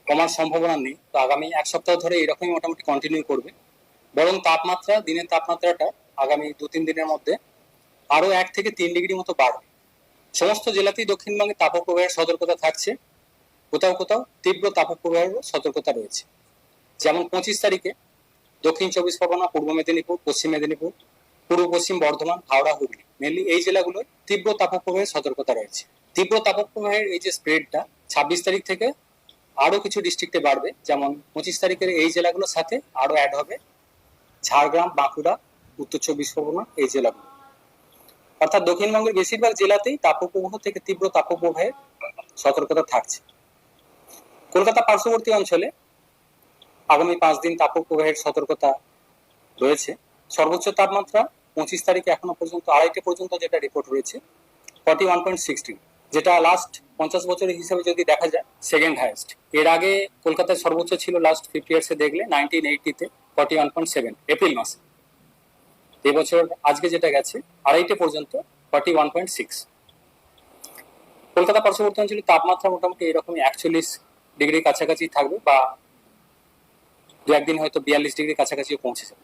কমার সম্ভাবনা নেই। তো আগামী এক সপ্তাহ ধরে এরকমই মোটামুটি কন্টিনিউ করবে। বরং তাপমাত্রা, দিনের তাপমাত্রাটা আগামী 2-3 দিনের মধ্যে আরো 1 থেকে 3 ডিগ্রি মতো বাড়বে। সমস্ত জেলাতেই দক্ষিণবঙ্গে তাপপ্রবাহের সতর্কতা থাকছে। কোথাও কোথাও তীব্র তাপপ্রবাহের সতর্কতা রয়েছে। যেমন 25 তারিখে দক্ষিণ 24 পরগনা, পূর্ব মেদিনীপুর, পশ্চিম মেদিনীপুর, পূর্ব পশ্চিম বর্ধমান, হাওড়া, হুগলি, মেনলি এই জেলাগুলোয় তীব্র তাপপ্রবাহের সতর্কতা রয়েছে। তীব্র তাপপ্রবাহের এই যে স্প্রেডটা 26 তারিখ থেকে আরো কিছু ডিস্ট্রিক্টে বাড়বে। যেমন 25 তারিখের এই জেলাগুলোর সাথে আরো অ্যাড হবে ঝাড়গ্রাম, বাঁকুড়া, উত্তর 24 পরগনা, এই জেলাগুলো। অর্থাৎ দক্ষিণবঙ্গের বেশিরভাগ জেলাতেই তাপপ্রবাহ থেকে তীব্র তাপপ্রবাহের সতর্কতা থাকছে। কলকাতা পার্শ্ববর্তী অঞ্চলে আগামী 5 দিন তাপপ্রবাহের সতর্কতা রয়েছে। সর্বোচ্চ তাপমাত্রা 25 তারিখে এখনো পর্যন্ত 2:30 পর্যন্ত যেটা রিপোর্ট রয়েছে 41.6 ডিগ্রি, যেটা লাস্ট 50 বছরের হিসাবে যদি দেখা যায় সেকেন্ড হাইয়েস্ট। এর আগে কলকাতায় সর্বোচ্চ ছিল লাস্ট 50 ইয়ার্সে দেখলে 1980-তে 41.7 এপ্রিল মাসে। এবছর আজকে যেটা গেছে 2:30 পর্যন্ত 41.6। কলকাতা পার্শ্ববর্তী অঞ্চলে তাপমাত্রা মোটামুটি এরকমই 41 ডিগ্রির কাছাকাছি থাকবে, বা দু একদিন হয়তো 42 ডিগ্রির কাছাকাছিও পৌঁছে যাবে।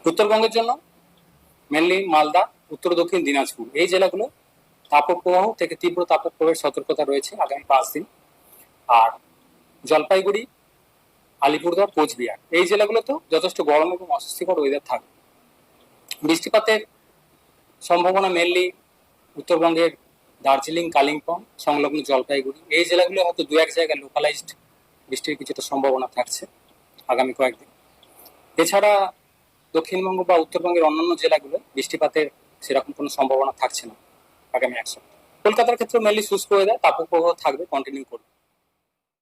উত্তরবঙ্গের জন্য মেনলি মালদা, উত্তর দক্ষিণ দিনাজপুর, এই জেলাগুলো তাপপ্রবাহ থেকে তীব্র তাপপ্রবাহের সতর্কতা রয়েছে আগামী 5 দিন। আর জলপাইগুড়ি, আলিপুরদুয়ার, কোচবিহার, এই জেলাগুলোতেও যথেষ্ট গরম এবং অস্বস্তিকর ওয়েদার থাকবে। বৃষ্টিপাতের সম্ভাবনা মেনলি উত্তরবঙ্গের দার্জিলিং, কালিম্পং সংলগ্ন জলপাইগুড়ি, এই জেলাগুলো হয়তো দু এক জায়গায় লোকালাইজড বৃষ্টির কিছুটা সম্ভাবনা থাকছে আগামী কয়েকদিন। এছাড়া দক্ষিণবঙ্গ বা উত্তরবঙ্গের অন্যান্য জেলাগুলো বৃষ্টিপাতের সেরকম কোনো সম্ভাবনা থাকছে না আগামী এক সপ্তাহ। কলকাতার ক্ষেত্রে মেনলি শুষ্ক ওয়েদার, তাপপ্রবাহ থাকবে, কন্টিনিউ করবে।